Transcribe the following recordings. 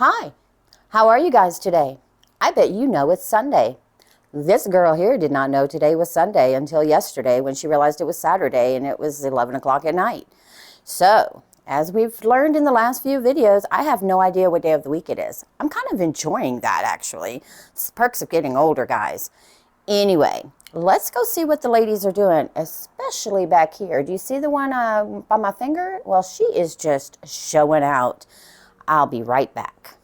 Hi, how are you guys today? I bet you know it's Sunday. This girl here did not know today was Sunday until yesterday when she realized it was Saturday and it was 11 o'clock at night. So, as we've learned in the last few videos, I have no idea what day of the week it is. I'm kind of enjoying that, actually. It's perks of getting older, guys. Anyway, let's go see what the ladies are doing, especially back here. Do you see the one by my finger? Well, she is just showing out. I'll be right back.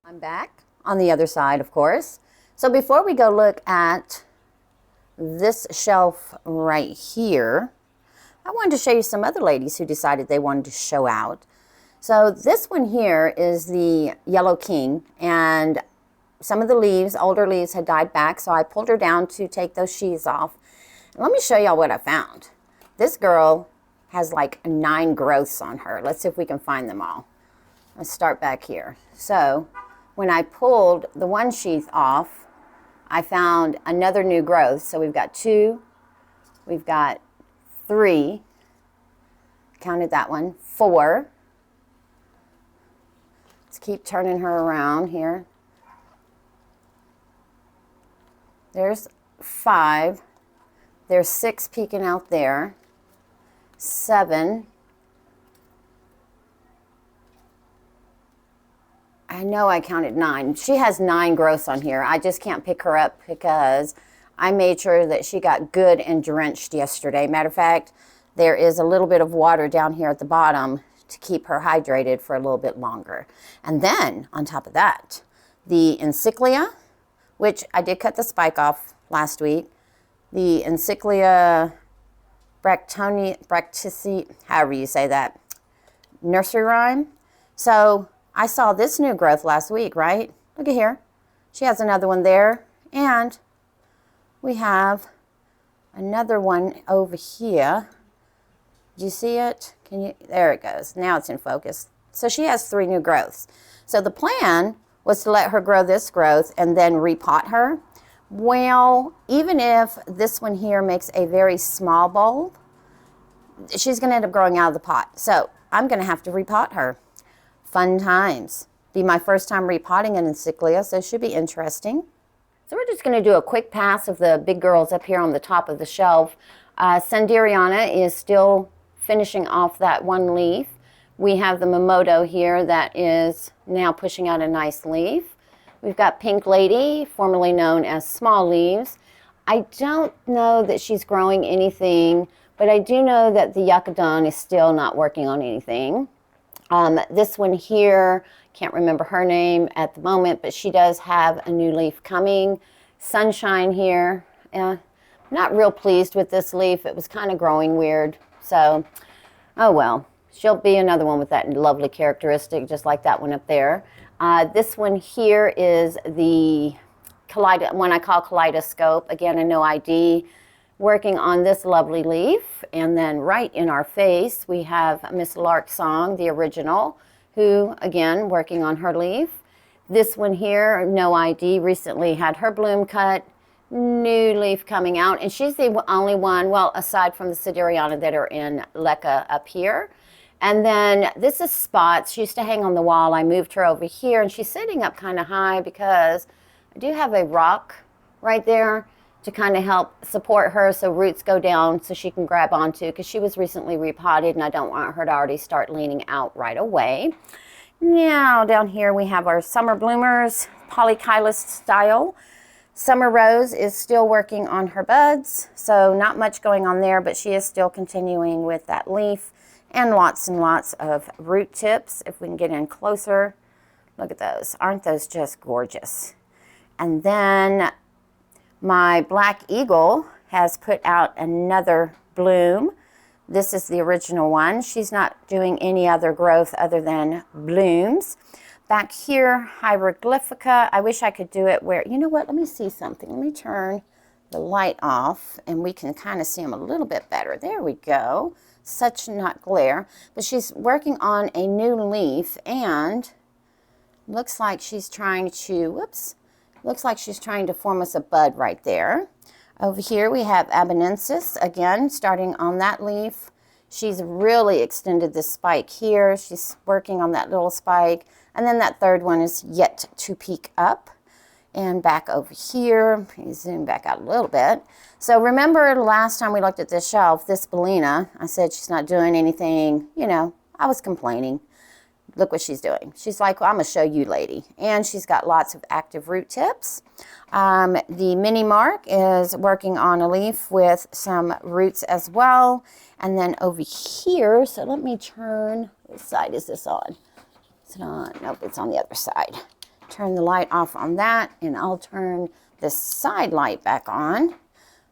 I'm back on the other side, of course. So before we go look at this shelf right here, I wanted to show you some other ladies who decided they wanted to show out. So this one here is the Yellow King, and some of the leaves, older leaves, had died back, so I pulled her down to take those sheaths off. And let me show y'all what I found. This girl has like 9 growths on her. Let's see if we can find them all. Let's start back here. So when I pulled the one sheath off, I found another new growth. So we've got 2, we've got 3, counted that one, 4. Let's keep turning her around here. There's 5, there's 6 peeking out there, 7. I know I counted 9. She has 9 growths on here. I just can't pick her up because I made sure that she got good and drenched yesterday. Matter of fact, there is a little bit of water down here at the bottom to keep her hydrated for a little bit longer. And then, on top of that, the Encyclia, which I did cut the spike off last week. The Encyclia bractici, however you say that, nursery rhyme. So I saw this new growth last week, right? Look at here. She has another one there. And we have another one over here. Do you see it? Can you? There it goes. Now it's in focus. So she has 3 new growths. So the plan was to let her grow this growth and then repot her. Well, even if this one here makes a very small bulb, she's going to end up growing out of the pot. So I'm going to have to repot her. Fun times. Be my first time repotting an Encyclia, so it should be interesting. So we're just going to do a quick pass of the big girls up here on the top of the shelf. Sanderiana is still finishing off that one leaf. We have the Momoto here that is now pushing out a nice leaf. We've got Pink Lady, formerly known as Small Leaves. I don't know that she's growing anything, but I do know that the Yuccadon is still not working on anything. This one here, can't remember her name at the moment, but she does have a new leaf coming. Sunshine here, not real pleased with this leaf. It was kind of growing weird, so oh well. She'll be another one with that lovely characteristic, just like that one up there. This one here is the one I call Kaleidoscope. Again, a no ID. Working on this lovely leaf. And then right in our face, we have Miss Lark Song, the original, who, again, working on her leaf. This one here, no ID, recently had her bloom cut. New leaf coming out. And she's the only one, well, aside from the Sanderiana, that are in LECA up here. And then this is Spots. She used to hang on the wall. I moved her over here, and she's sitting up kind of high because I do have a rock right there to kind of help support her so roots go down so she can grab onto, because she was recently repotted and I don't want her to already start leaning out right away. Now down here we have our Summer Bloomers, Polychilus style. Summer Rose is still working on her buds, so not much going on there, but she is still continuing with that leaf and lots of root tips. If we can get in closer, look at those. Aren't those just gorgeous? And then my Black Eagle has put out another bloom. This is the original one. She's not doing any other growth other than blooms. Back here, Hieroglyphica. I wish I could do it where, you know what, let me see something. Let me turn the light off and we can kind of see them a little bit better. There we go. Such not glare. But she's working on a new leaf and looks like she's trying to, whoops, looks like she's trying to form us a bud right there. Over here we have Abonensis, again, starting on that leaf. She's really extended this spike here. She's working on that little spike. And then that third one is yet to peek up. And back over here, let me zoom back out a little bit. So remember last time we looked at this shelf, this Bellina, I said she's not doing anything, you know, I was complaining. Look what she's doing. She's like, well, I'm going to show you, lady. And she's got lots of active root tips. The Mini Mark is working on a leaf with some roots as well. And then over here, so let me turn, what side is this on? Is it on? Nope, it's on the other side. Turn the light off on that, and I'll turn the side light back on.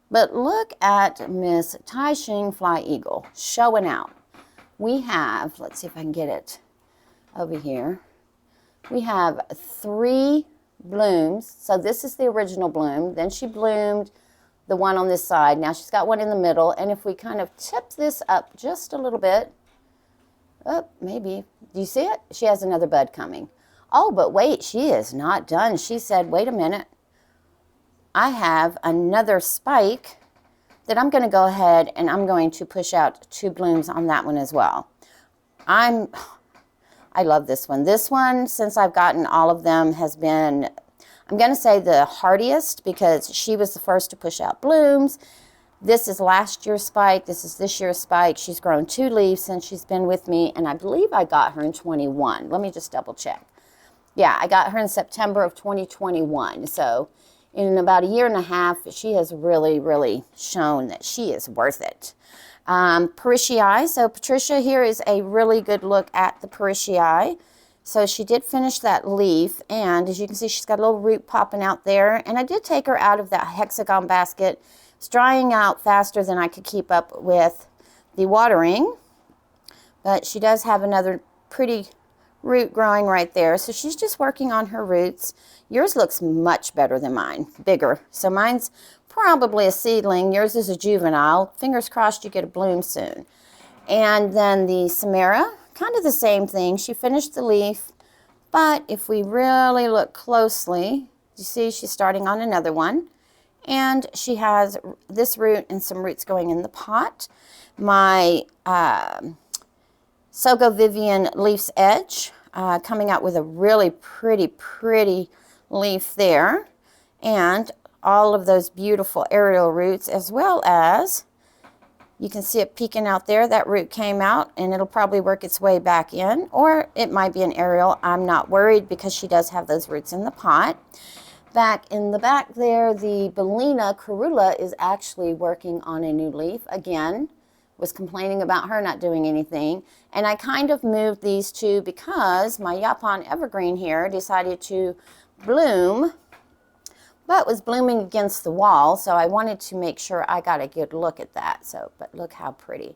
But look at Miss Tai Shing Fly Eagle showing out. We have, let's see if I can get it over here. We have 3 blooms. So this is the original bloom. Then she bloomed the one on this side. Now she's got one in the middle. And if we kind of tip this up just a little bit, oh, maybe, do you see it? She has another bud coming. Oh, but wait, she is not done. She said, wait a minute. I have another spike that I'm going to go ahead and I'm going to push out 2 blooms on that one as well. I love this one. This one, since I've gotten all of them, has been, I'm going to say the hardiest because she was the first to push out blooms. This is last year's spike. This is this year's spike. She's grown 2 leaves since she's been with me, and I believe I got her in 21. Let me just double check. Yeah, I got her in September of 2021. So in about a year and a half, she has really, really shown that she is worth it. Parishii. So Patricia here is a really good look at the Parishii. So she did finish that leaf, and as you can see, she's got a little root popping out there. And I did take her out of that hexagon basket. It's drying out faster than I could keep up with the watering, but she does have another pretty root growing right there. So she's just working on her roots. Yours looks much better than mine, bigger. So mine's probably a seedling. Yours is a juvenile. Fingers crossed you get a bloom soon. And then the Samara, kind of the same thing. She finished the leaf, but if we really look closely, you see she's starting on another one. And she has this root and some roots going in the pot. My Sogo Vivian Leaf's Edge coming out with a really pretty leaf there. And all of those beautiful aerial roots, as well as, you can see it peeking out there. That root came out, and it'll probably work its way back in. Or it might be an aerial. I'm not worried because she does have those roots in the pot. Back in the back there, the Bellina Carula is actually working on a new leaf. Again, was complaining about her not doing anything. And I kind of moved these two because my Japan Evergreen here decided to bloom, but was blooming against the wall. So I wanted to make sure I got a good look at that. So, but look how pretty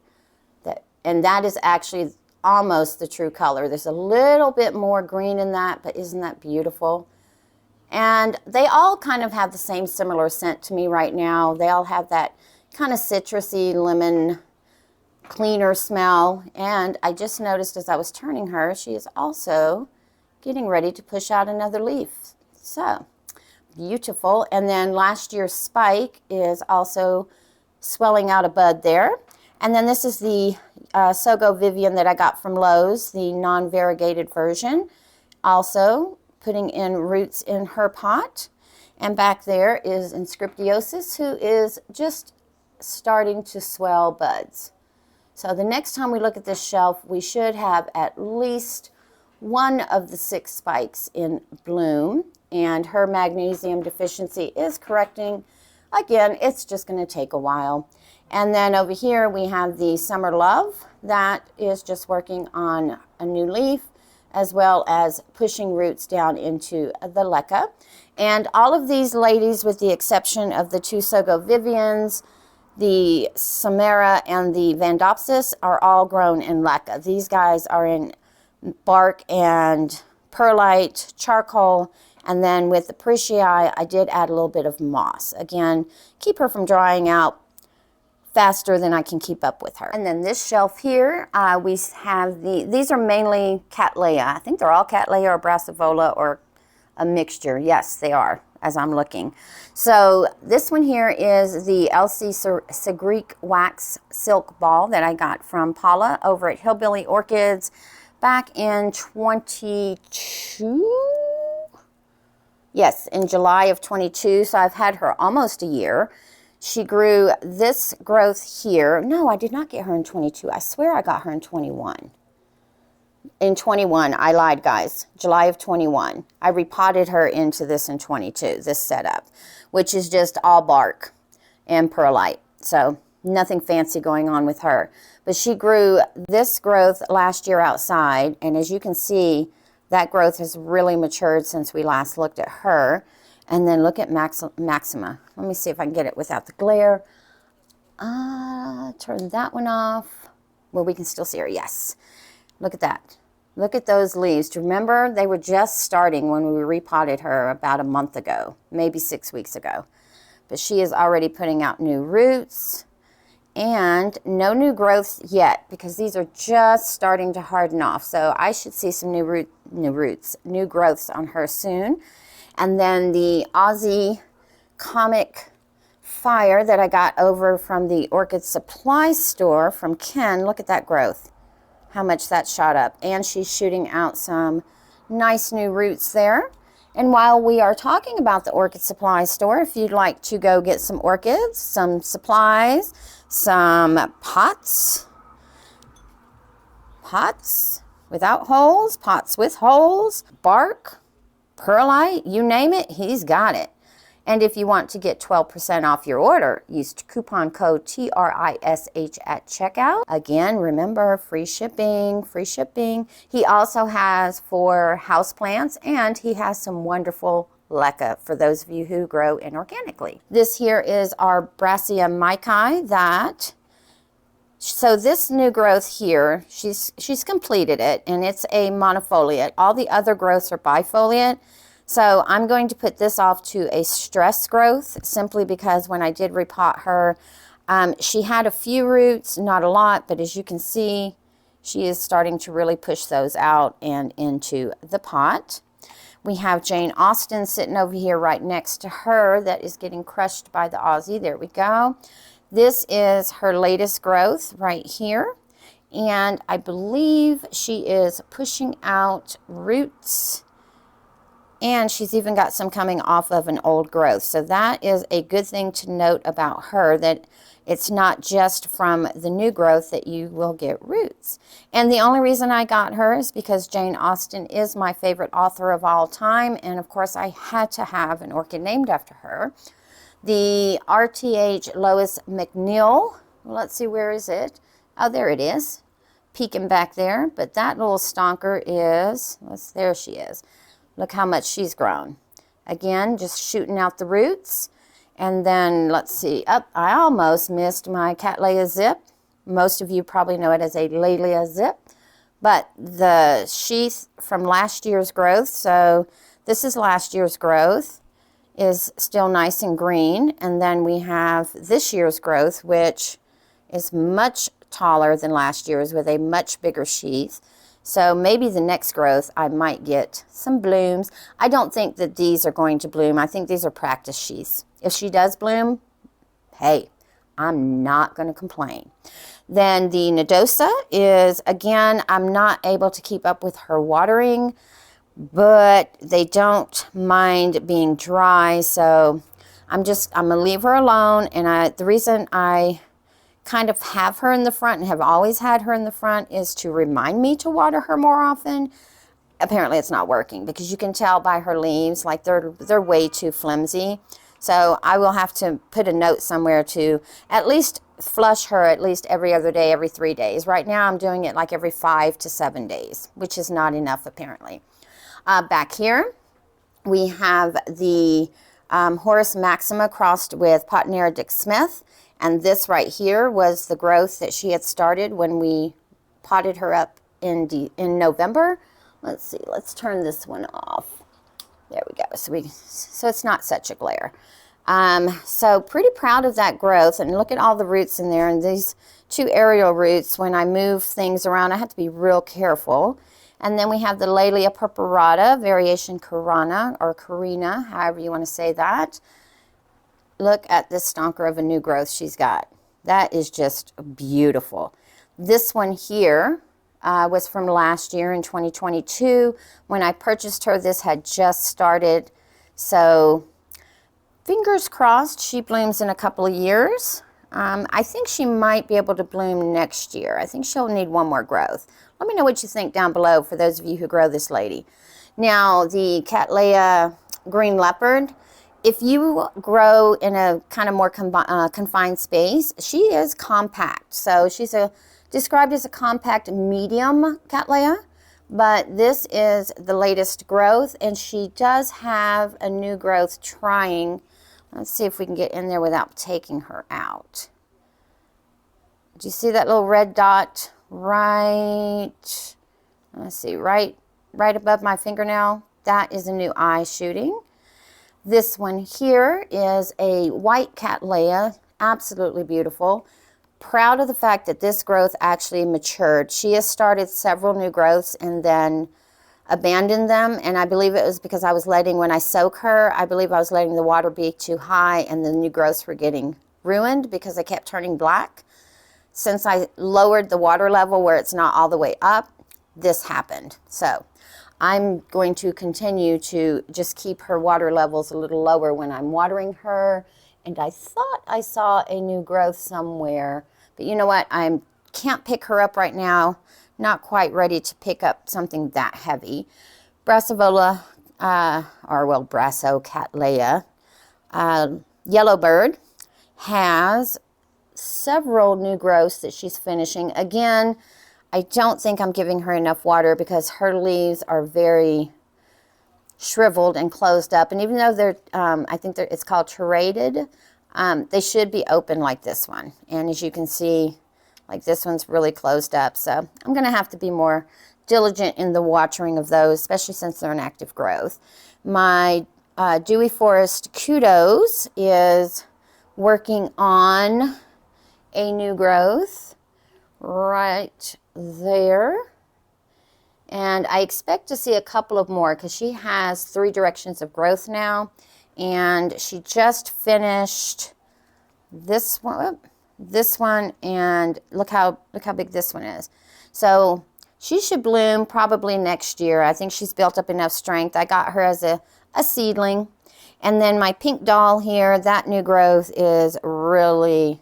that, and that is actually almost the true color. There's a little bit more green in that, but isn't that beautiful? And they all kind of have the same similar scent to me right now. They all have that kind of citrusy lemon cleaner smell. And I just noticed as I was turning her, she is also getting ready to push out another leaf. So beautiful. And then last year's spike is also swelling out a bud there. And then this is the Sogo Vivian that I got from Lowe's, the non-variegated version. Also putting in roots in her pot. And back there is Inscriptiosis, who is just starting to swell buds. So the next time we look at this shelf, we should have at least one of the 6 spikes in bloom. And her magnesium deficiency is correcting. Again, it's just going to take a while. And then over here we have the Summer Love that is just working on a new leaf, as well as pushing roots down into the leca. And all of these ladies, with the exception of the 2 Sogo Vivians, the Samara and the Vandopsis, are all grown in leca. These guys are in bark and perlite, charcoal, and then with the Parishii, I did add a little bit of moss. Again, keep her from drying out faster than I can keep up with her. And then this shelf here, we have these are mainly Cattleya. I think they're all Cattleya or Brassivola or a mixture. Yes, they are, as I'm looking. So this one here is the LC Segrique Wax Silk Ball that I got from Paula over at Hillbilly Orchids back in 22. Yes, in July of 22. So I've had her almost a year. She grew this growth here. No, I did not get her in 22. I swear I got her in 21. In 21, I lied, guys. July of 21. I repotted her into this in 22, this setup, which is just all bark and perlite. So nothing fancy going on with her. But she grew this growth last year outside, and as you can see, that growth has really matured since we last looked at her. And then look at Maxima. Let me see if I can get it without the glare. Turn that one off. Well, we can still see her. Yes. Look at that. Look at those leaves. Do you remember? They were just starting when we repotted her about a month ago, maybe 6 weeks ago. But she is already putting out new roots. And no new growth yet because these are just starting to harden off. So I should see some new growths on her soon. And then the Aussie Comic Fire that I got over from the Orchid Supply Store from Ken. Look at that growth, how much that shot up. And she's shooting out some nice new roots there. And while we are talking about the Orchid Supply Store, if you'd like to go get some orchids, some supplies, some pots without holes, pots with holes, bark, perlite, you name it, he's got it. And if you want to get 12% off your order, use coupon code TRISH at checkout. Again, remember, free shipping, free shipping. He also has for houseplants, and he has some wonderful leca for those of you who grow inorganically. This here is our Brassica maikai so this new growth here, she's completed it, and it's a monofoliate. All the other growths are bifoliate. So I'm going to put this off to a stress growth simply because when I did repot her, she had a few roots, not a lot, but as you can see, she is starting to really push those out and into the pot. We have Jane Austen sitting over here right next to her that is getting crushed by the Aussie. There we go. This is her latest growth right here. And I believe she is pushing out roots. And she's even got some coming off of an old growth. So that is a good thing to note about her, that it's not just from the new growth that you will get roots. And the only reason I got her is because Jane Austen is my favorite author of all time. And of course, I had to have an orchid named after her. The RTH Lois McNeil. Let's see, where is it? Oh, there it is. Peeking back there. But that little stonker is, there she is. Look how much she's grown. Again, just shooting out the roots. And then, let's see, I almost missed my Cattleya zip. Most of you probably know it as a Laelia zip. But the sheath from last year's growth, so this is last year's growth, is still nice and green. And then we have this year's growth, which is much taller than last year's with a much bigger sheath. So maybe the next growth I might get some blooms. I don't think that these are going to bloom. I think these are practice sheaths. If she does bloom, hey, I'm not going to complain. Then the Nodosa is, again, I'm not able to keep up with her watering, but they don't mind being dry. So I'm going to leave her alone. And the reason I kind of have her in the front and have always had her in the front is to remind me to water her more often. Apparently it's not working because you can tell by her leaves, like they're way too flimsy. So I will have to put a note somewhere to at least flush her at least every other day, every 3 days. Right now I'm doing it like every 5 to 7 days, which is not enough apparently. Back here we have the Horace Maxima crossed with Potnera Dick Smith. And this right here was the growth that she had started when we potted her up in November. Let's see, let's turn this one off. There we go. So it's not such a glare. So pretty proud of that growth. And look at all the roots in there. And these two aerial roots, when I move things around, I have to be real careful. And then we have the Laelia purpurata, variation Carina, or Carina, however you want to say that. Look at this stonker of a new growth she's got. That is just beautiful. This one here, was from last year in 2022. When I purchased her, this had just started. So fingers crossed she blooms in a couple of years. I think she might be able to bloom next year. I think she'll need one more growth. Let me know what you think down below for those of you who grow this lady. Now, the Cattleya Green Leopard, if you grow in a kind of more confined space, she is compact. So she's described as a compact medium Cattleya, but this is the latest growth, and she does have a new growth trying. Let's see if we can get in there without taking her out. Do you see that little red dot right, let's see, right above my fingernail? That is a new eye shooting. This one here is a white Cattleya, absolutely beautiful. Proud of the fact that this growth actually matured. She has started several new growths and then abandoned them, and I believe it was because I was letting, when I soak her, I believe I was letting the water be too high and the new growths were getting ruined because they kept turning black. Since I lowered the water level where it's not all the way up, this happened. So I'm going to continue to just keep her water levels a little lower when I'm watering her. And I thought I saw a new growth somewhere, but you know what? I can't pick her up right now. Not quite ready to pick up something that heavy. Brassavola, Brasso Cattleya, Yellowbird has several new growths that she's finishing. Again, I don't think I'm giving her enough water because her leaves are very shriveled and closed up. And even though they're, I think it's called terrated, they should be open like this one. And as you can see, like this one's really closed up. So I'm going to have to be more diligent in the watering of those, especially since they're an active growth. My Dewy Forest Kudos is working on a new growth right there. And I expect to see a couple of more because she has 3 directions of growth now. And she just finished this one, and look how big this one is. So she should bloom probably next year. I think she's built up enough strength. I got her as a seedling. And then my pink doll here, that new growth is really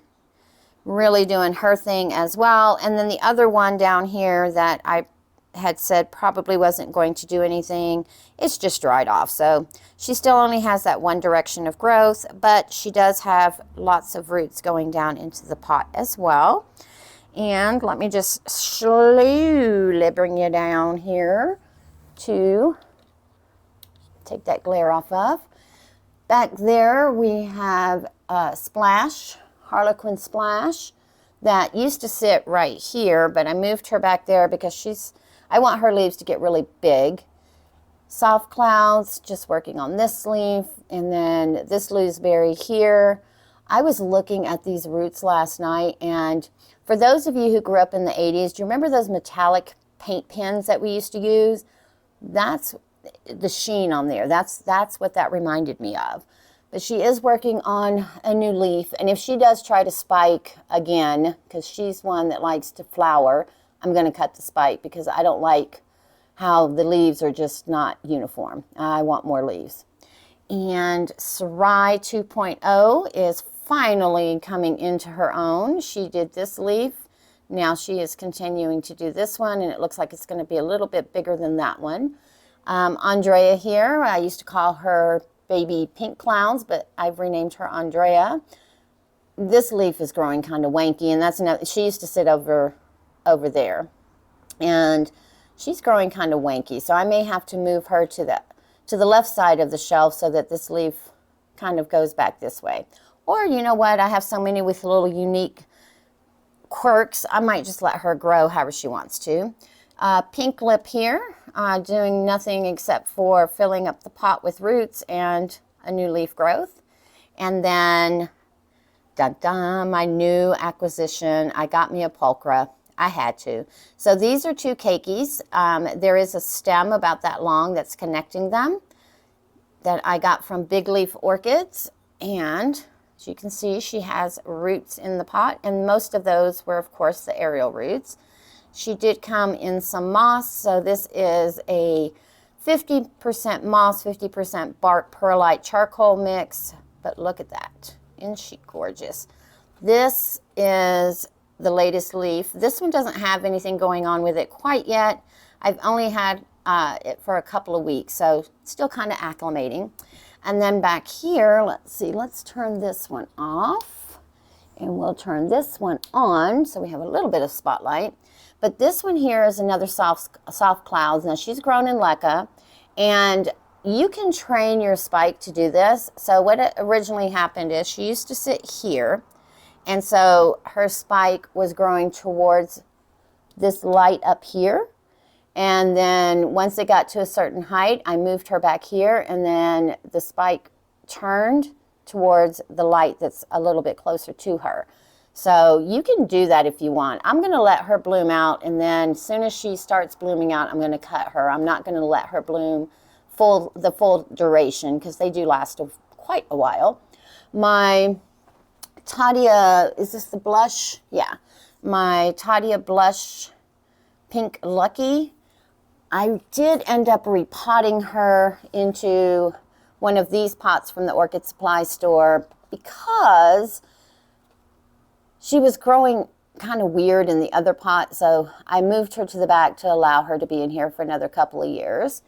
doing her thing as well. And then the other one down here that I had said probably wasn't going to do anything, it's just dried off. So she still only has that one direction of growth, but she does have lots of roots going down into the pot as well. And let me just slowly bring you down here to take that glare off of. Back there we have Splash, Harlequin Splash, that used to sit right here, but I moved her back there because I want her leaves to get really big. Soft Clouds, just working on this leaf, and then this looseberry here. I was looking at these roots last night, and for those of you who grew up in the 80s, do you remember those metallic paint pens that we used to use? That's the sheen on there. That's what that reminded me of. But she is working on a new leaf, and if she does try to spike again, because she's one that likes to flower, I'm going to cut the spike because I don't like how the leaves are just not uniform. I want more leaves. And Sarai 2.0 is finally coming into her own. She did this leaf. Now she is continuing to do this one, and it looks like it's going to be a little bit bigger than that one. Andrea here, I used to call her Baby Pink Clouds, but I've renamed her Andrea. This leaf is growing kind of wanky, and that's another. She used to sit over there, and she's growing kind of wanky, so I may have to move her to the left side of the shelf so that this leaf kind of goes back this way. Or you know what, I have so many with little unique quirks, I might just let her grow however she wants to. Pink Lip here, doing nothing except for filling up the pot with roots and a new leaf growth. And then my new acquisition, I got me a pulchra. I had to. So these are 2 keikis. There is a stem about that long that's connecting them that I got from Big Leaf Orchids. And as you can see, she has roots in the pot. And most of those were, of course, the aerial roots. She did come in some moss, so this is a 50% moss, 50% bark perlite charcoal mix. But look at that. Isn't she gorgeous? This is the latest leaf. This one doesn't have anything going on with it quite yet. I've only had it for a couple of weeks, so still kind of acclimating. And then back here, let's see, let's turn this one off. And we'll turn this one on so we have a little bit of spotlight. But this one here is another soft clouds. Now she's grown in leca, and you can train your spike to do this. So what originally happened is she used to sit here, and so her spike was growing towards this light up here. And then once it got to a certain height, I moved her back here, and then the spike turned towards the light that's a little bit closer to her. So you can do that if you want. I'm going to let her bloom out, and then as soon as she starts blooming out, I'm going to cut her. I'm not going to let her bloom the full duration, because they do last quite a while. My Tadia, is this the blush? Yeah. My Tadia Blush Pink Lucky. I did end up repotting her into one of these pots from the Orchid Supply Store because she was growing kind of weird in the other pot, so I moved her to the back to allow her to be in here for another couple of years.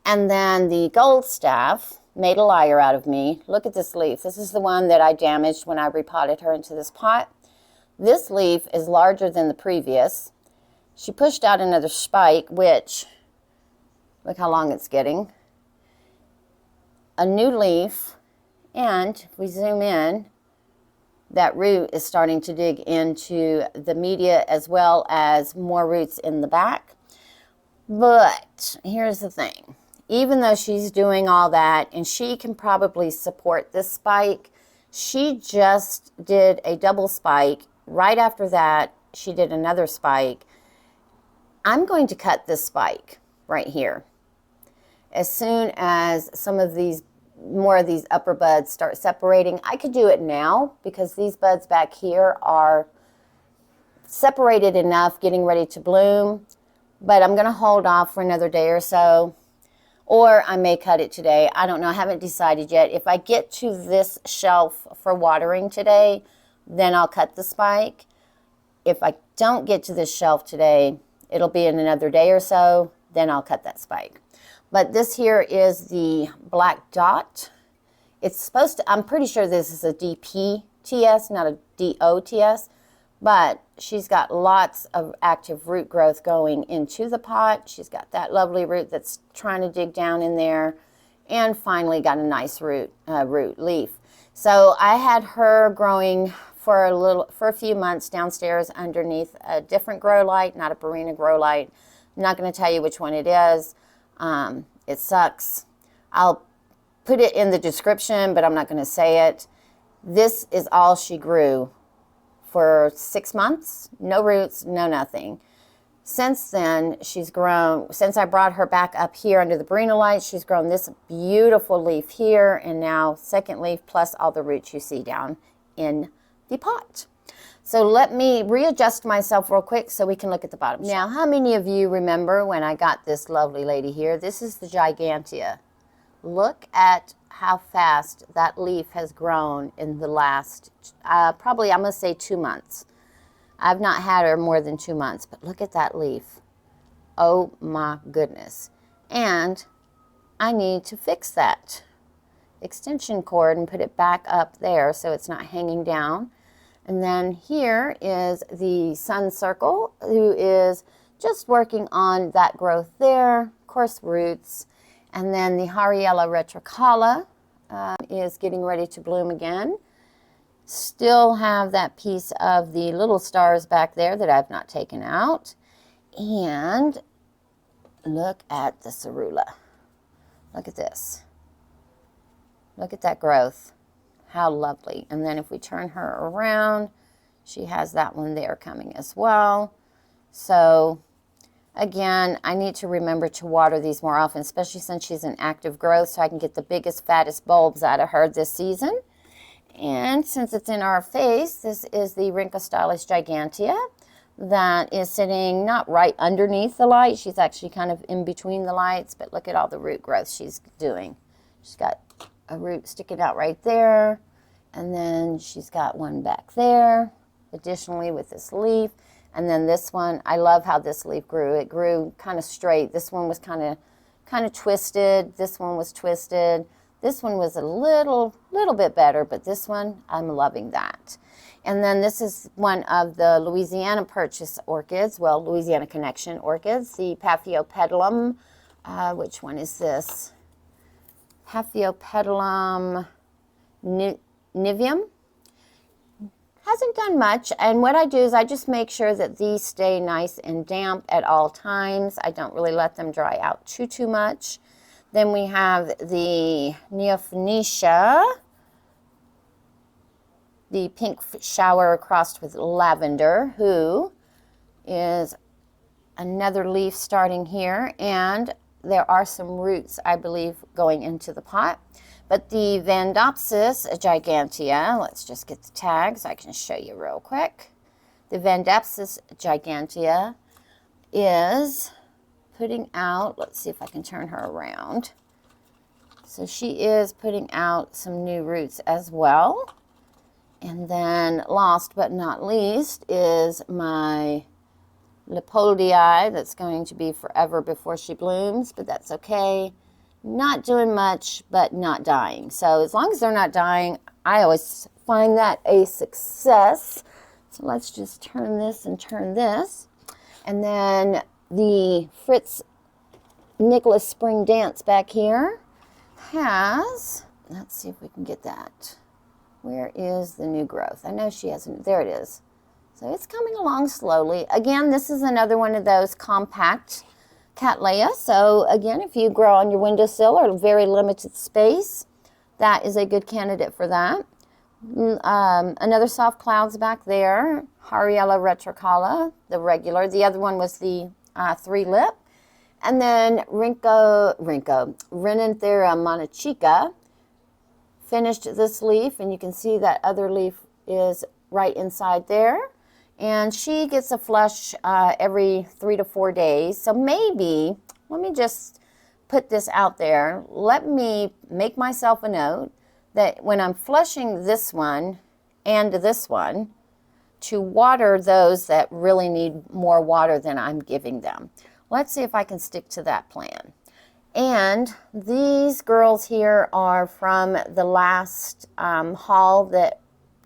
And then the gold staff made a liar out of me. Look at this leaf. This is the one that I damaged when I repotted her into this pot. This leaf is larger than the previous. She pushed out another spike, which, look how long it's getting. A new leaf, and if we zoom in, that root is starting to dig into the media as well as more roots in the back. But here's the thing. Even though she's doing all that, and she can probably support this spike, she just did a double spike. Right after that, she did another spike. I'm going to cut this spike right here. As soon as some of these, more of these upper buds start separating, I could do it now because these buds back here are separated enough, getting ready to bloom. But I'm going to hold off for another day or so, or I may cut it today. I don't know. I haven't decided yet. If I get to this shelf for watering today, then I'll cut the spike. If I don't get to this shelf today, it'll be in another day or so, then I'll cut that spike. But this here is the black dot. It's supposed to, I'm pretty sure this is a DPTS, not a DOTS, but she's got lots of active root growth going into the pot. She's got that lovely root that's trying to dig down in there, and finally got a nice root leaf. So I had her growing for a few months downstairs underneath a different grow light, not a Barina grow light. I'm not going to tell you which one it is. It sucks. I'll put it in the description, but I'm not going to say it. This is all she grew for 6 months. No roots, no nothing. Since then, she's grown, since I brought her back up here under the Barina light, she's grown this beautiful leaf here, and now second leaf plus all the roots you see down in the pot. So let me readjust myself real quick so we can look at the bottom. Now, how many of you remember when I got this lovely lady here? This is the Gigantea. Look at how fast that leaf has grown in the last, probably I'm going to say 2 months. I've not had her more than 2 months, but look at that leaf. Oh my goodness. And I need to fix that extension cord and put it back up there so it's not hanging down. And then here is the Sun Circle, who is just working on that growth there, of course, roots. And then the Hariella retricala is getting ready to bloom again. Still have that piece of the little stars back there that I've not taken out. And look at the cerula. Look at this. Look at that growth. How lovely. And then if we turn her around, she has that one there coming as well. So again, I need to remember to water these more often, especially since she's in active growth, so I can get the biggest, fattest bulbs out of her this season. And since it's in our face, this is the Rinco Stylish Gigantea. that is sitting not right underneath the light. She's actually kind of in between the lights, but look at all the root growth she's doing. She's got a root sticking out right there, and then she's got one back there, additionally with this leaf. And then this one, I love how this leaf grew. It grew kind of straight. This one was kind of twisted. This one was twisted. This one was a little bit better, but this one, I'm loving that. And then this is one of the Louisiana purchase orchids, well, Louisiana Connection orchids, the Paphiopedilum. Which one is this? Paphiopedilum nivium. Hasn't done much, and what I do is I just make sure that these stay nice and damp at all times. I don't really let them dry out too much. Then we have the Neophonetia, the pink shower crossed with lavender, who is another leaf starting here, and there are some roots, I believe, going into the pot. But the Vandopsis gigantea, let's just get the tag so I can show you real quick. The Vandopsis gigantea is putting out, let's see if I can turn her around. So she is putting out some new roots as well. And then last but not least is my Leopoldii that's going to be forever before she blooms, but that's okay. Not doing much, but not dying. So as long as they're not dying, I always find that a success. So let's just turn this and turn this. And then the Fritz Nicholas Spring Dance back here has, let's see if we can get that. Where is the new growth? I know she hasn't, there it is. So it's coming along slowly. Again, this is another one of those compact Cattleya. So again, if you grow on your windowsill or very limited space, that is a good candidate for that. Another soft clouds back there, Hariella retrocala, the regular. The other one was the 3-lip. And then Rhinanthera monachica finished this leaf, and you can see that other leaf is right inside there. And she gets a flush every 3 to 4 days. So maybe, let me just put this out there. Let me make myself a note that when I'm flushing this one and this one, to water those that really need more water than I'm giving them. Let's see if I can stick to that plan. And these girls here are from the last haul that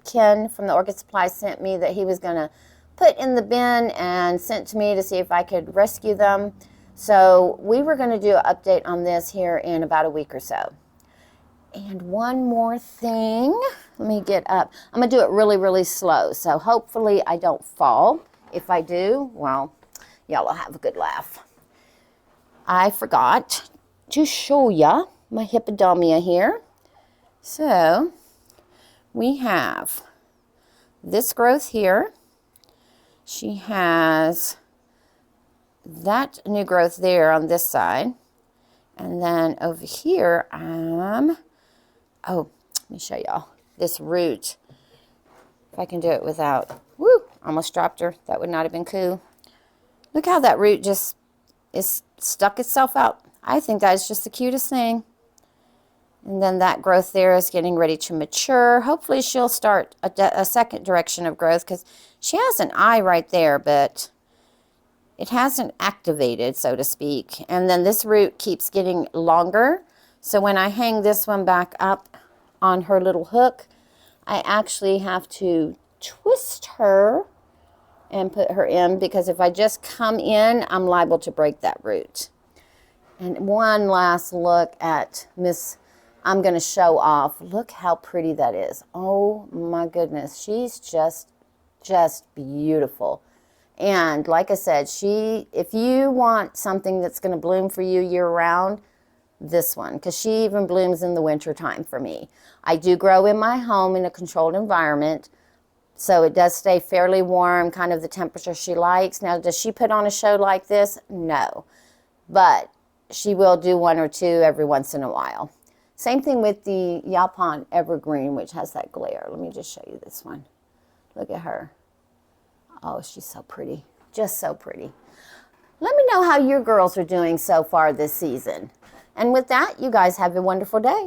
Ken from the Orchid Supply sent me, that he was going to put in the bin and sent to me to see if I could rescue them. So we were going to do an update on this here in about a week or so. And one more thing, let me get up. I'm going to do it really slow, so hopefully I don't fall. If I do, well, y'all will have a good laugh. I forgot to show ya my Hippodamia here. So we have this growth here. She has that new growth there on this side. And then over here, oh, let me show y'all this root. If I can do it without, woo, almost dropped her. That would not have been cool. Look how that root just is stuck itself out. I think that is just the cutest thing. And then that growth there is getting ready to mature. Hopefully she'll start a second direction of growth, because she has an eye right there, but it hasn't activated, so to speak. And then this root keeps getting longer. So when I hang this one back up on her little hook, I actually have to twist her and put her in, because if I just come in, I'm liable to break that root. And one last look at Miss, I'm going to show off. Look how pretty that is. Oh my goodness. She's just beautiful. And like I said, if you want something that's going to bloom for you year round, this one, because she even blooms in the winter time for me. I do grow in my home in a controlled environment, so it does stay fairly warm, kind of the temperature she likes. Now, does she put on a show like this? No. But she will do one or two every once in a while. Same thing with the Yaupon Evergreen, which has that glare. Let me just show you this one. Look at her. Oh, she's so pretty. Just so pretty. Let me know how your girls are doing so far this season. And with that, you guys have a wonderful day.